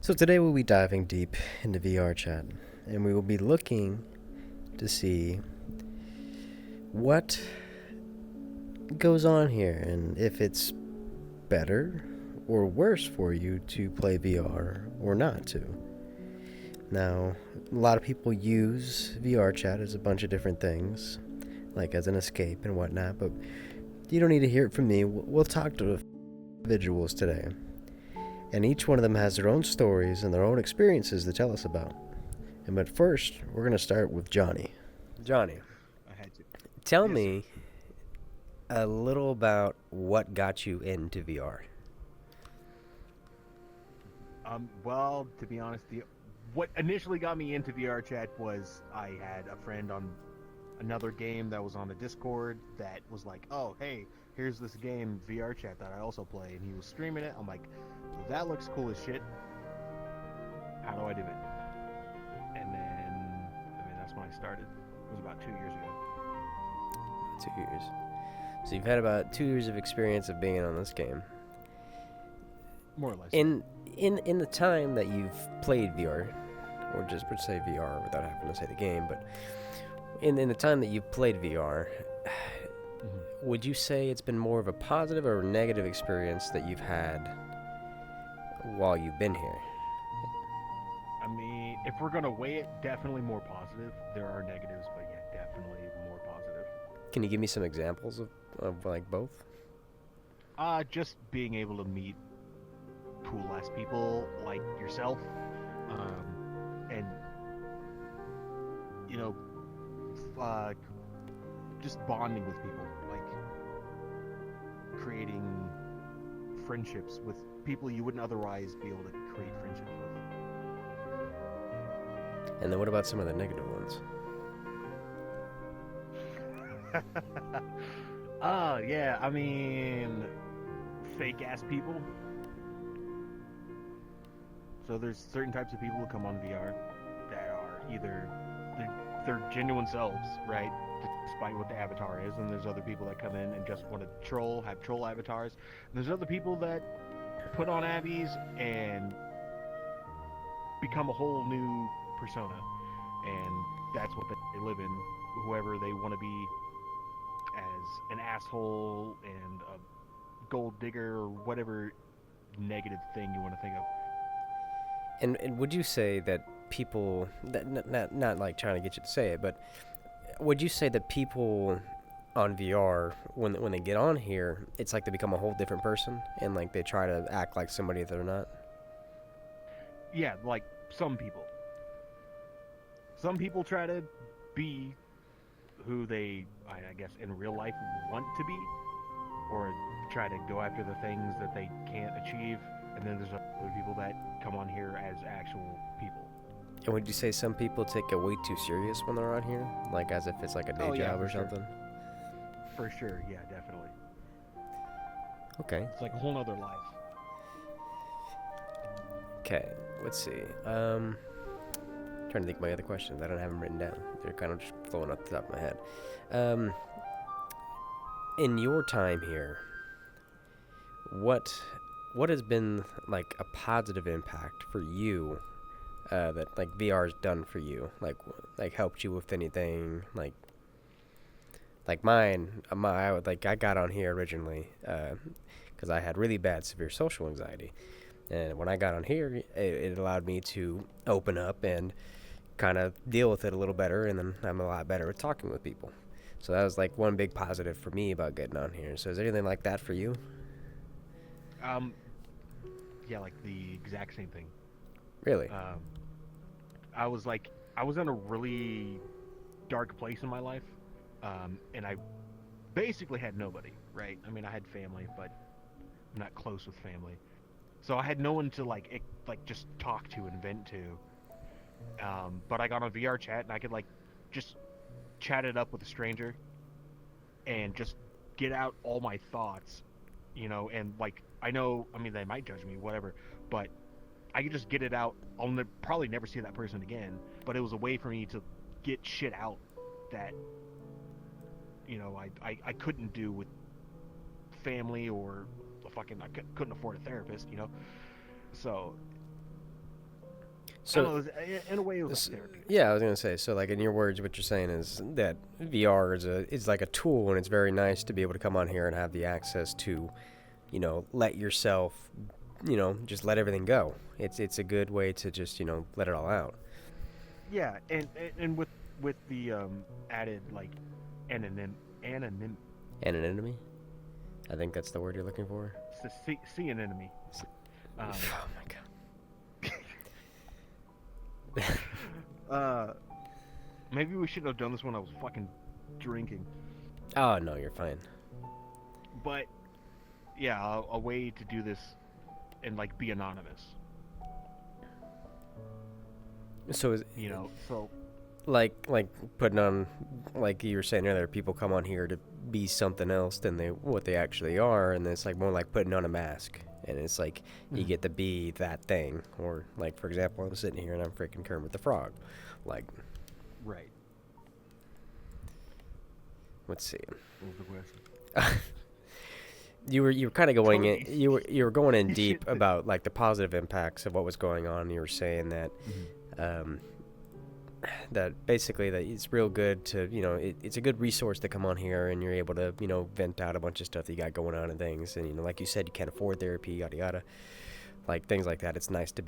So today we'll be diving deep into VR chat, and we will be looking to see what goes on here and if it's better or worse for you to play VR or not to. Now, a lot of people use VR chat as a bunch of different things, like as an escape and whatnot, but you don't need to hear it from me. We'll talk to individuals today, and each one of them has their own stories and their own experiences to tell us about. But first, we're going to start with Johnny. Johnny, I had to. tell Yes, sir. me a little about what got you into VR. Well, to be honest, the what initially got me into VR chat was I had a friend on another game that was on the Discord that was like, "Oh, hey, here's this game VR chat that I also play," and he was streaming it. I'm like, "That looks cool as shit. How do I do it?" And then, that's when I started. It was about 2 years ago. 2 years. So you've had about 2 years of experience of being on this game. More or less. In the time that you've played VR, or just would say VR without having to say the game, but in the time that you've played VR, Mm-hmm. would you say it's been more of a positive or negative experience that you've had while you've been here? If we're gonna weigh it, definitely more positive. There are negatives, but yeah, definitely more positive. Can you give me some examples of like both? Just being able to meet cool ass people like yourself, and you know, uh, just bonding with people, like creating friendships with people you wouldn't otherwise be able to create friendships And then what about some of the negative ones? with. Yeah, fake ass people. So there's certain types of people who come on VR that are either their genuine selves, right? Despite what the avatar is, and there's other people that come in and just want to troll, have troll avatars. And there's other people that put on abbeys and become a whole new persona, and that's what they live in. Whoever they want to be, as an asshole and a gold digger or whatever negative thing you want to think of. And would you say that people that not like trying to get you to say it, but would you say that people on VR when they get on here, it's like they become a whole different person and like they try to act like somebody they're not? Yeah, like some people. Some people try to be who they, I guess, in real life want to be, or try to go after the things that they can't achieve. And then there's other people that come on here as actual people. And would you say some people take it way too serious when they're on here, like as if it's like a day Oh yeah, job for or sure. something? For sure, yeah, definitely. Okay. It's like a whole nother life. Okay. Let's see. Trying to think of my other questions. I don't have them written down. They're kind of just flowing off the top of my head. Um, in your time here, what what has been like a positive impact for you that like VR's done for you? Like helped you with anything? Like mine, I would like I got on here originally because I had really bad severe social anxiety, and when I got on here, it allowed me to open up and kind of deal with it a little better, and then I'm a lot better at talking with people. So that was like one big positive for me about getting on here. So is there anything like that for you? Um, yeah, like the exact same thing. Really? Um, I was in a really dark place in my life, and I basically had nobody. Right? I had family, but I'm not close with family, so I had no one to like just talk to and vent to. But I got on VR chat and I could like just chat it up with a stranger and just get out all my thoughts, and like I know, they might judge me, whatever, but I could just get it out. Probably never see that person again, but it was a way for me to get shit out that I couldn't do with family or couldn't afford a therapist. So I don't So, know. In a way, it was like therapy. yeah, I was gonna say. So, like in your words, what you're saying is that VR is like a tool, and it's very nice to be able to come on here and have the access to, let yourself, just let everything go. It's a good way to just let it all out. Yeah, and with the added like anonym Anonymity, I think that's the word you're looking for. see an enemy. Um, Oh my god. maybe we should have done this when I was fucking drinking. Oh no, you're fine. But yeah, a way to do this and like be anonymous. So is So like putting on, like you were saying earlier, people come on here to be something else than what they actually are, and it's like more like putting on a mask, and it's like you get to be that thing. Or like, for example, I'm sitting here and I'm freaking Kermit the Frog. Like, right. let's see. What was the question? You were kind of going in, Totally. you were going in You deep should- about like the positive impacts of what was going on. You were saying that that basically that it's real good to it's a good resource to come on here, and you're able to vent out a bunch of stuff that you got going on and things, and like you said, you can't afford therapy, yada yada, like things like that. It's nice to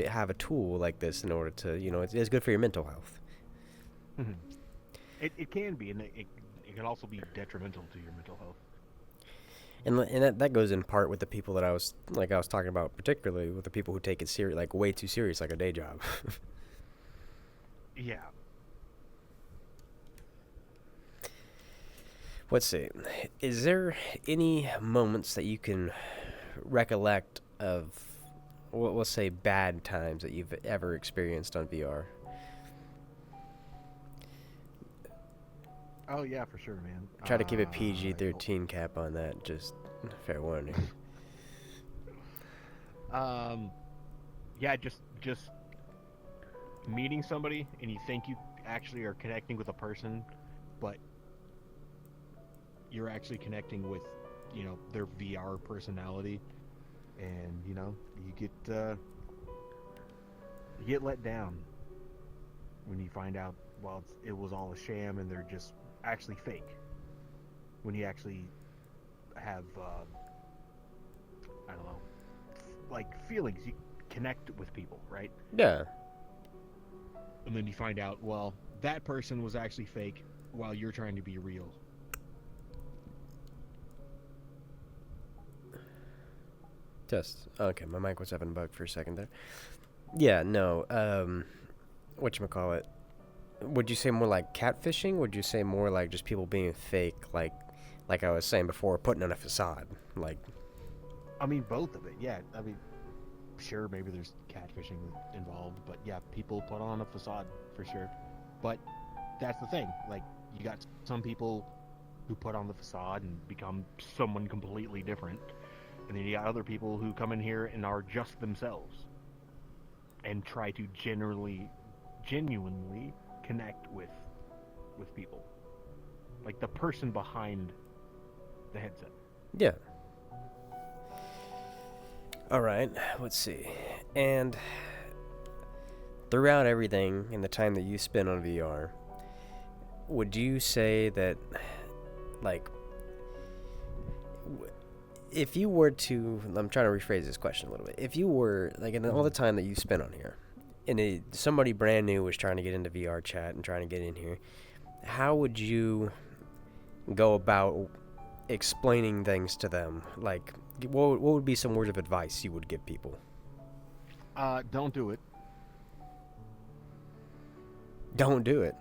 have a tool like this in order to it's good for your mental health. Mhm. It can be, and it can also be detrimental to your mental health. And that goes in part with the people that I was talking about, particularly with the people who take it serious, like way too serious, like a day job. Yeah. Let's see. Is there any moments that you can recollect of, we'll say, bad times that you've ever experienced on VR? Oh yeah, for sure, man. Try to keep a PG-13 cap on that, just fair warning. Yeah, just meeting somebody and you think you actually are connecting with a person, but you're actually connecting with, their VR personality, and you get let down when you find out, well, it was all a sham and they're just actually fake. When you actually have I don't know, like feelings, you connect with people, right? Yeah. And then you find out, well, that person was actually fake while you're trying to be real. Just okay. My mic was having a bug for a second there. Yeah. No. Whatchamacallit? Would you say more like catfishing? Would you say more like just people being fake, like I was saying before, putting on a facade? Like, I mean, both of it, yeah. I mean, sure, maybe there's catfishing involved, but yeah, people put on a facade for sure. But that's the thing. Like, you got some people who put on the facade and become someone completely different, and then you got other people who come in here and are just themselves and try to genuinely connect with people, like the person behind the headset. yeah. All right. Let's see. And throughout everything in the time that you spend on VR, would you say that, like, if you were to, I'm trying to rephrase this question a little bit. If you were, like, in all the time that you spent on here, and somebody brand new was trying to get into VRChat and trying to get in here, how would you go about explaining things to them? Like, what would be some words of advice you would give people? Don't do it. Don't do it.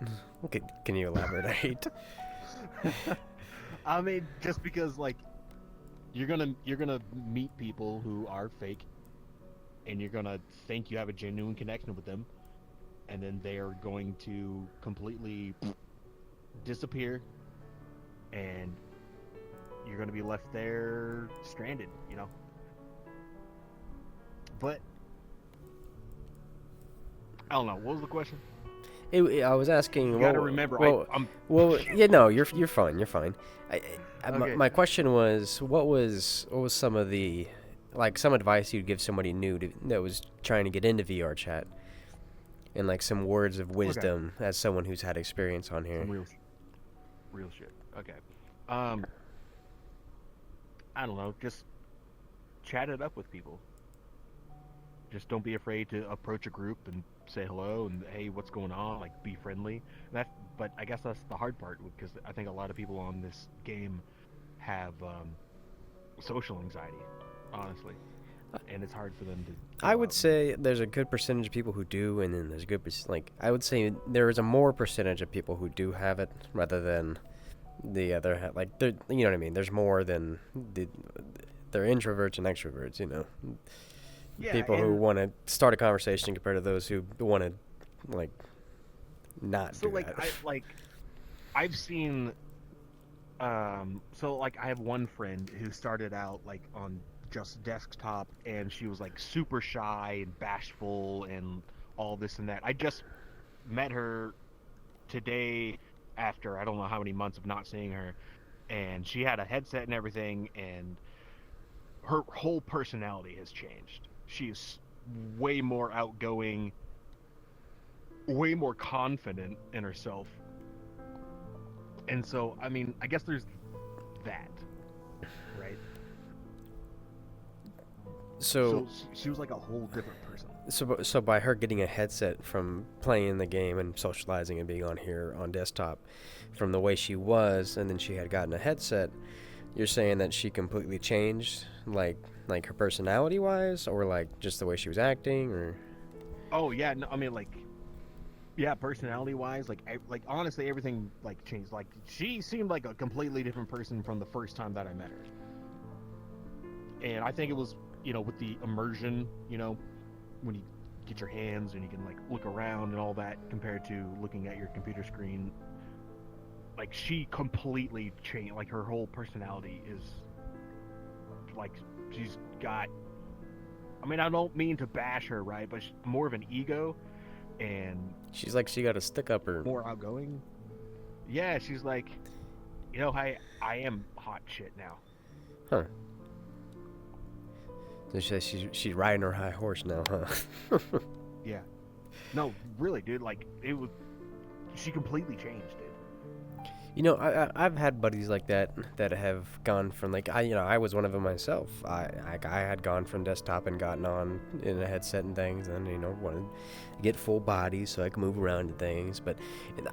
Okay, can you elaborate? I mean, just because like you're gonna meet people who are fake, and you're gonna think you have a genuine connection with them, and then they are going to completely disappear, and you're gonna be left there stranded, But I don't know. What was the question? I was asking. You gotta remember, I'm well, yeah, no, you're fine. You're fine. Okay. My question was, what was some of the like some advice you'd give somebody that was trying to get into VR chat, and like some words of Okay. wisdom as someone who's had experience on here. Some real shit. Okay. Um, I don't know. Just chat it up with people. Just don't be afraid to approach a group and say hello and hey, what's going on? Like, be friendly. That, but I guess that's the hard part because I think a lot of people on this game have social anxiety, honestly, and it's hard for them to I go would out. say there's a good percentage of people who do, and then there's a good like I would say there is a more percentage of people who do have it rather than the other like you know what I mean. There's more than they're introverts and extroverts. You know, Yeah, people who and want to start a conversation compared to those who want to like not so do that. I've seen so like I have one friend who started out like on just desktop and she was like super shy and bashful and all this and that. I just met her today after I don't know how many months of not seeing her, and she had a headset and everything, and her whole personality has changed. She's way more outgoing, way more confident in herself. And so, I mean, I guess there's that, right? So So she was like a whole different person. so by her getting a headset from playing the game and socializing and being on here on desktop, from the way she was, and then she had gotten a headset, you're saying that she completely changed, like her personality wise, or like just the way she was acting, or Oh yeah, no, I mean like yeah, personality wise, like honestly, everything like changed. Like she seemed like a completely different person from the first time that I met her, and I think it was with the immersion, when you get your hands and you can like look around and all that compared to looking at your computer screen. Like she completely changed. Like her whole personality is like she's got. I mean, I don't mean to bash her, right? But she's more of an ego and she's like she got a stick up her. more outgoing. Yeah, she's like, I am hot shit now. Huh. So she's riding her high horse now, huh? Yeah. No, really, dude. Like it was. She completely changed, dude. You know, I've had buddies like that have gone from like I was one of them myself. I had gone from desktop and gotten on in a headset and things, and wanted to get full body so I could move around and things. But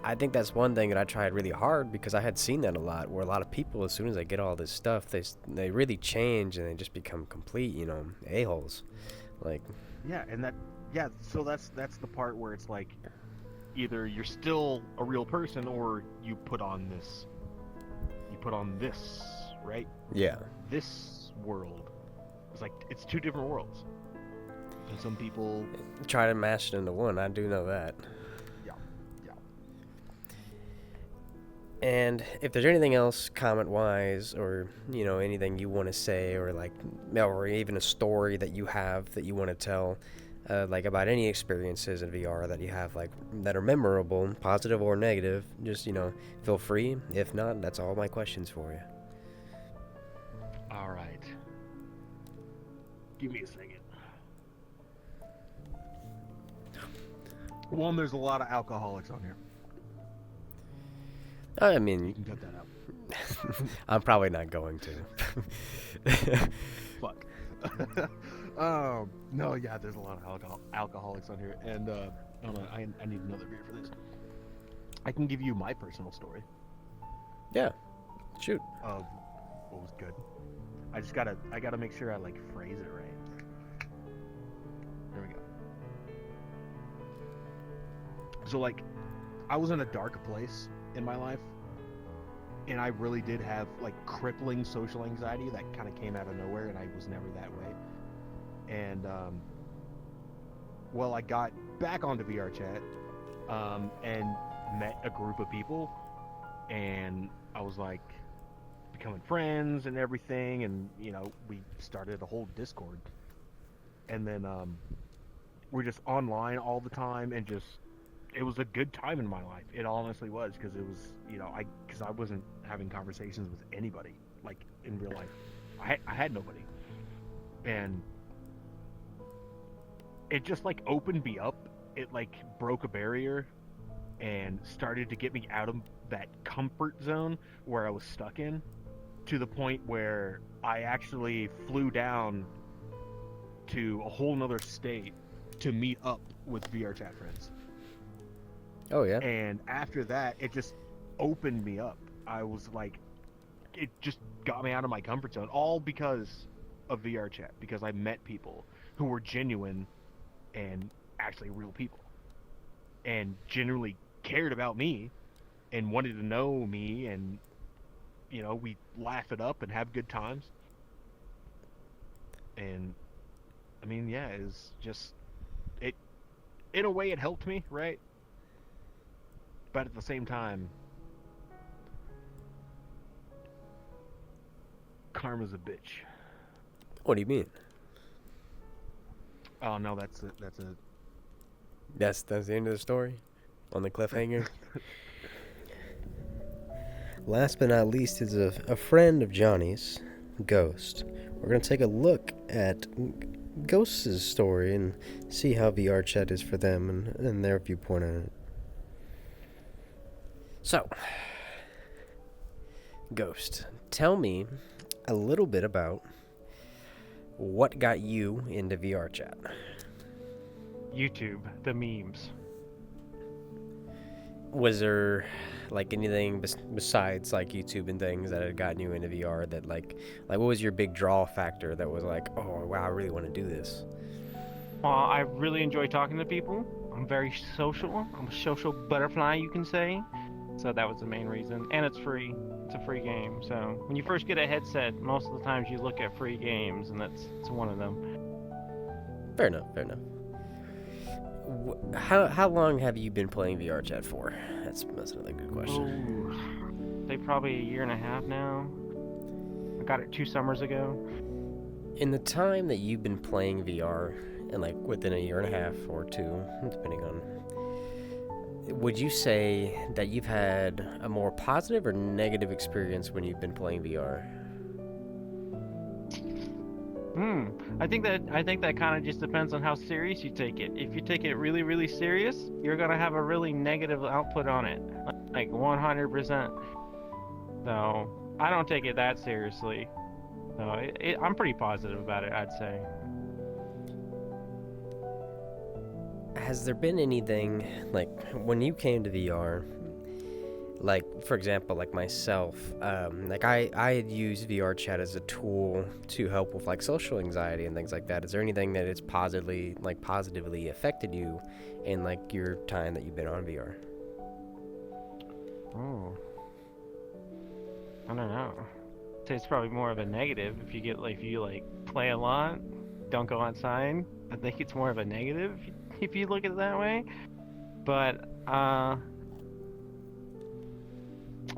I think that's one thing that I tried really hard because I had seen that a lot, where a lot of people as soon as they get all this stuff, they really change and they just become complete a holes, like. Yeah, and yeah. So that's the part where it's like either you're still a real person or you put on this, right? Yeah. This world. It's like it's two different worlds. And some people Try to mash it into one. I do know that. yeah, yeah. And if there's anything else comment wise or anything you want to say or even a story that you have that you want to tell like about any experiences in VR that you have like that are memorable, positive or negative, just feel free. If not, that's all my questions for you. All right. Give me a second. One, there's a lot of alcoholics on here. I You mean, can cut that out. I'm probably not going to. Fuck. No, yeah, there's a lot of alcoholics on here, and hold on, I need another beer for this. I can give you my personal story Yeah, shoot. of what was good. I gotta make sure I like phrase it right. There we go. So like, I was in a dark place in my life, and I really did have like crippling social anxiety that kind of came out of nowhere, and I was never that way. And well, I got back onto VRChat and met a group of people, and I was like becoming friends and everything, and we started a whole Discord, and then we're just online all the time, and just it was a good time in my life. It honestly was, because it was because I wasn't having conversations with anybody like in real life. I had nobody. and it just like opened me up. It like broke a barrier and started to get me out of that comfort zone where I was stuck in, to the point where I actually flew down to a whole nother state to meet up with VRChat friends. Oh yeah. And after that, it just opened me up. I was like, it just got me out of my comfort zone, all because of VRChat, because I met people who were genuine and actually real people, and genuinely cared about me and wanted to know me, and we laugh it up and have good times. And I mean, yeah, it's just it. In a way, it helped me, right? But at the same time, karma's a bitch. What do you mean? Oh no, that's a That's the end of the story? On the cliffhanger? Last but not least is a friend of Johnny's, Ghost. We're going to take a look at Ghost's story and see how VRChat is for them and their viewpoint on it. So, Ghost, tell me a little bit about what got you into VRChat. YouTube, the memes. Was there like anything besides like YouTube and things that had gotten you into VR that like what was your big draw factor that was like, oh wow, I really want to do this? I really enjoy talking to people. I'm very social. I'm a social butterfly, you can say. So that was the main reason. And it's free. It's a free game. So when you first get a headset, most of the times you look at free games, and it's one of them. Fair enough. How long have you been playing VRChat for? That's another good question. Ooh, say probably a year and a half now. I got it 2 summers ago. In the time that you've been playing VR, and like within a year and a half or 2, depending on, would you say that you've had a more positive or negative experience when you've been playing VR? I think that kind of just depends on how serious you take it. If you take it really, really serious, you're gonna have a really negative output on it, like 100%. So I don't take it that seriously. So I'm pretty positive about it, I'd say. Has there been anything, like, when you came to VR, like, for example, like myself, like, I had used VRChat as a tool to help with, like, social anxiety and things like that. Is there anything that it's positively affected you in, like, your time that you've been on VR? Oh, I don't know. I'd say it's probably more of a negative. If you play a lot, don't go outside, I think it's more of a negative if you look at it that way. But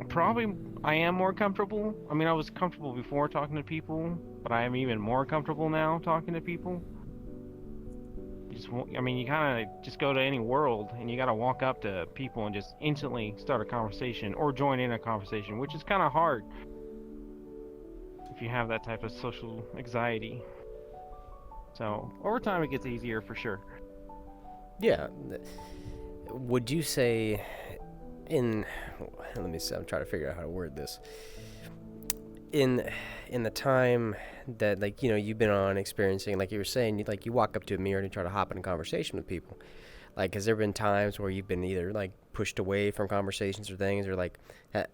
probably I am more comfortable. I mean, I was comfortable before talking to people, but I am even more comfortable now talking to people. You kind of just go to any world and you got to walk up to people and just instantly start a conversation or join in a conversation, which is kind of hard if you have that type of social anxiety. So over time it gets easier for sure. Yeah. Would you say let me see, I'm trying to figure out how to word this. In the time that, like, you've been on experiencing, like you were saying, you walk up to a mirror and you try to hop in a conversation with people. Like, has there been times where you've been either, like, pushed away from conversations or things, or, like,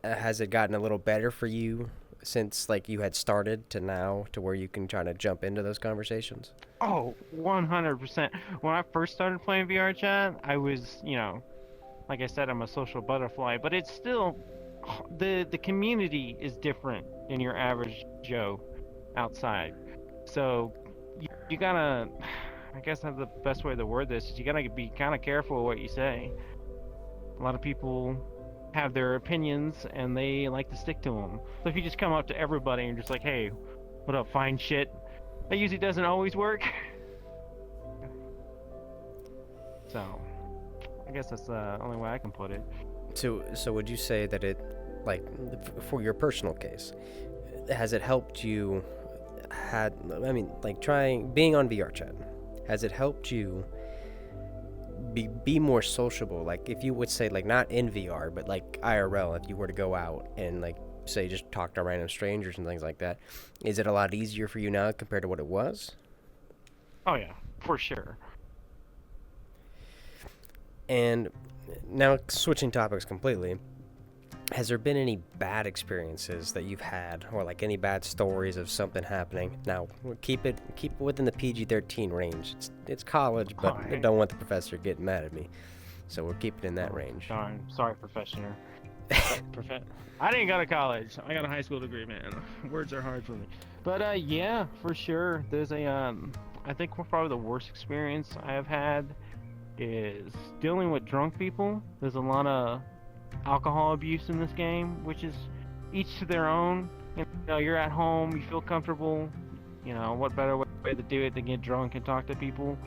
has it gotten a little better for you since, like, you had started to now to where you can try to jump into those conversations? Oh, 100%. When I first started playing VRChat, I was, like I said, I'm a social butterfly, but it's still, the community is different than your average Joe outside. So you gotta, I guess the best way to word this is you gotta be kind of careful what you say. A lot of people have their opinions and they like to stick to them. So if you just come up to everybody and just like, hey, what up, fine shit, that usually doesn't always work. So I guess that's the only way I can put it. So would you say that it, like, for your personal case, has it helped you had, I mean, like being on VRChat, has it helped you be more sociable? Like, if you would say, like, not in VR, but like IRL, if you were to go out and, like, say, just talk to random strangers and things like that, is it a lot easier for you now compared to what it was? Oh yeah, for sure. And now, switching topics completely, has there been any bad experiences that you've had, or like any bad stories of something happening? Now, keep it within the PG-13 range. It's college, but I Alright. don't want the professor getting mad at me, so we're keeping in that range. Darn. Sorry, professor. I didn't go to college. I got a high school degree, man. Words are hard for me. But yeah, for sure. There's I think probably the worst experience I have had is dealing with drunk people. There's a lot of alcohol abuse in this game, which is each to their own. You know, you're at home, you feel comfortable. You know, what better way to do it than get drunk and talk to people?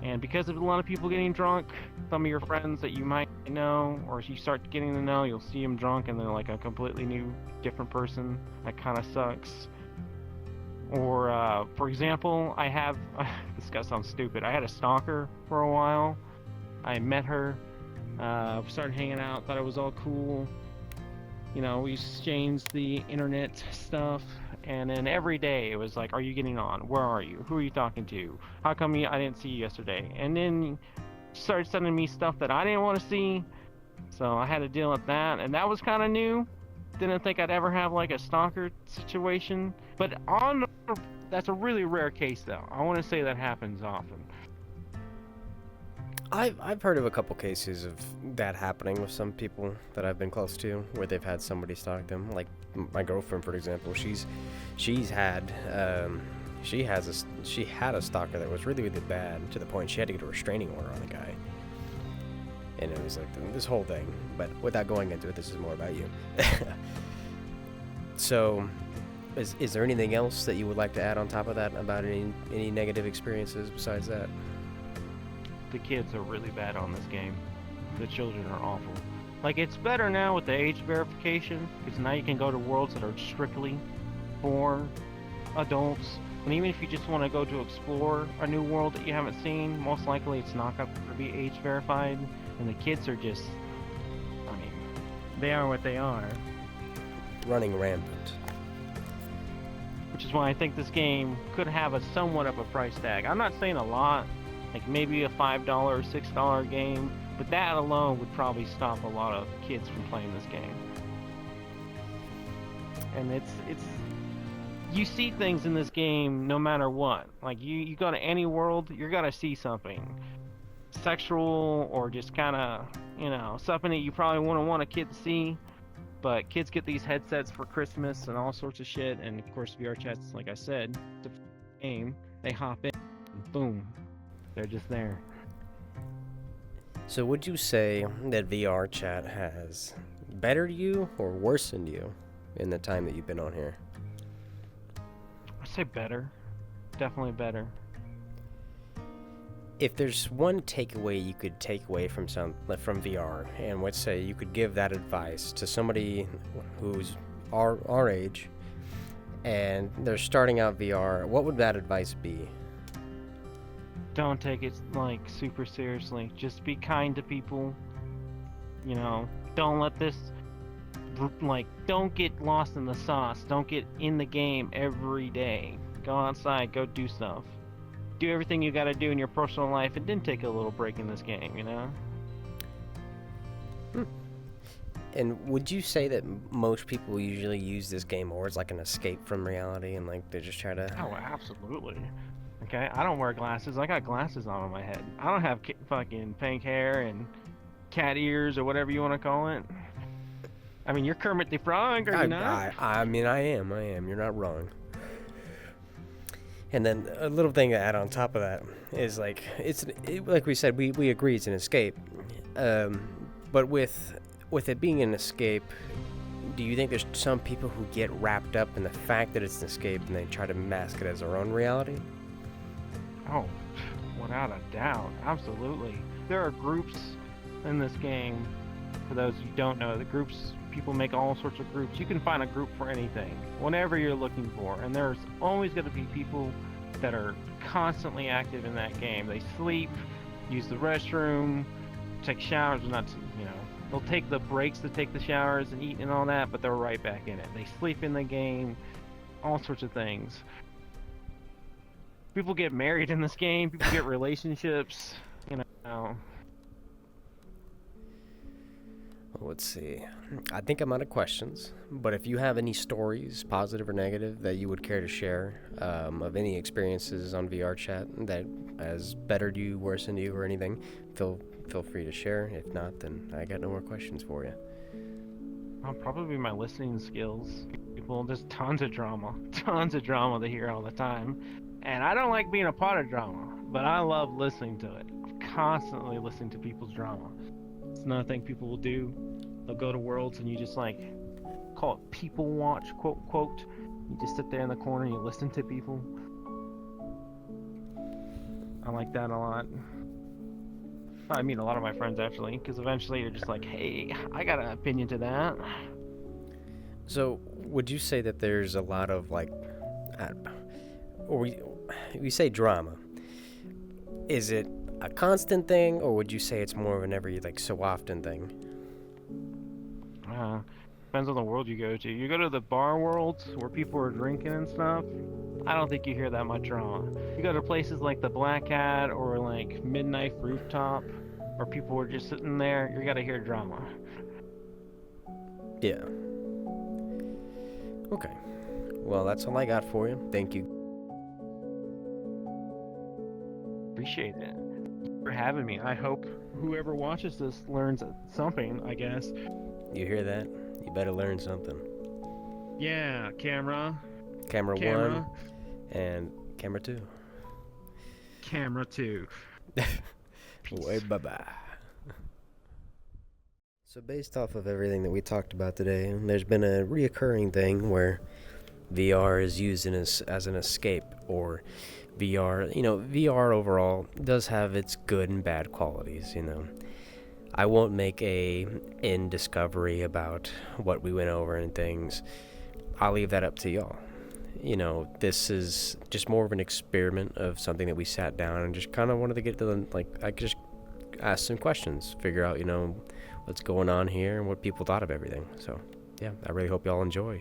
And because of a lot of people getting drunk, some of your friends that you might know, or as you start getting to know, you'll see them drunk and they're like a completely new, different person. That kind of sucks. Or, for example, this guy sounds stupid. I had a stalker for a while. I met her, started hanging out, thought it was all cool. You know, we exchanged the internet stuff, and then every day it was like, are you getting on? Where are you? Who are you talking to? How come I didn't see you yesterday? And then started sending me stuff that I didn't want to see, so I had to deal with that, and that was kind of new. Didn't think I'd ever have like a stalker situation, but that's a really rare case though. I want to say that happens often. I've heard of a couple cases of that happening with some people that I've been close to, where they've had somebody stalk them. Like my girlfriend, for example, she had a stalker that was really, really bad, to the point she had to get a restraining order on the guy. And it was like this whole thing. But without going into it, this is more about you. So, is there anything else that you would like to add on top of that about any negative experiences besides that? The kids are really bad on this game. The children are awful. Like, it's better now with the age verification, because now you can go to worlds that are strictly for adults. And even if you just want to go to explore a new world that you haven't seen, most likely it's not going to be age verified. And the kids are just, I mean, they are what they are. Running rampant. Which is why I think this game could have a somewhat of a price tag. I'm not saying a lot, like maybe a $5 or $6 game, but that alone would probably stop a lot of kids from playing this game. And it's you see things in this game no matter what. Like you go to any world, you're gonna see something sexual or just kind of, you know, something that you probably wouldn't want a kid to see. But kids get these headsets for Christmas and all sorts of shit, and of course VRChat's, like I said, the game. They hop in, and boom, they're just there. So would you say that VRChat has bettered you or worsened you in the time that you've been on here? I'd say better. Definitely better. If there's one takeaway you could take away from VR, and let's say you could give that advice to somebody who's our age and they're starting out VR, what would that advice be? Don't take it like super seriously. Just be kind to people. You know, don't let this don't get lost in the sauce. Don't get in the game every day. Go outside, go do stuff. Do everything you gotta do in your personal life, and then take a little break in this game, you know? And would you say that most people usually use this game more as like an escape from reality, and like they just try to... Oh, absolutely. Okay, I don't wear glasses. I got glasses on my head. I don't have fucking pink hair and cat ears or whatever you want to call it. I mean, you're Kermit the Frog, are you not? I mean, I am. You're not wrong. And then a little thing to add on top of that is like like we said, we agree it's an escape. But with it being an escape, do you think there's some people who get wrapped up in the fact that it's an escape and they try to mask it as their own reality? Oh, without a doubt, absolutely. There are groups in this game. For those who don't know, the groups People make all sorts of groups. You can find a group for anything, whatever you're looking for. And there's always going to be people that are constantly active in that game. They sleep, use the restroom, take showers, not to, they'll take the breaks to take the showers and eat and all that, but they're right back in it. They sleep in the game, all sorts of things. People get married in this game, people get relationships, Well, let's see. I think I'm out of questions, but if you have any stories, positive or negative, that you would care to share of any experiences on VRChat that has bettered you, worsened you, or anything, feel free to share. If not, then I got no more questions for you. Probably my listening skills. People, just tons of drama to hear all the time. And I don't like being a part of drama, but I love listening to it. I'm constantly listening to people's drama. It's another thing people will do. They'll go to worlds and you just call it people watch, quote. You just sit there in the corner and you listen to people. I like that a lot. I meet a lot of my friends actually, because eventually you're just like, hey, I got an opinion to that. So, would you say that there's a lot of we say drama? Is it a constant thing, or would you say it's more of an every so often thing? Depends on the world you go to. You go to the bar worlds where people are drinking and stuff, I don't think you hear that much drama. You go to places like the Black Hat or Midnight Rooftop, where people are just sitting there, you gotta hear drama. Yeah. Okay. Well, that's all I got for you. Thank you. Appreciate it. For having me. I hope whoever watches this learns something, I guess. You hear that? You better learn something. Yeah, camera 1 and camera 2. Camera 2. Way bye-bye. So based off of everything that we talked about today, there's been a reoccurring thing where VR is used as an escape, or VR overall does have its good and bad qualities, I won't make a in discovery about what we went over and things. I'll leave that up to y'all. This is just more of an experiment of something that we sat down and just kind of wanted to get to I could just ask some questions, figure out, what's going on here and what people thought of everything. So, yeah, I really hope y'all enjoy.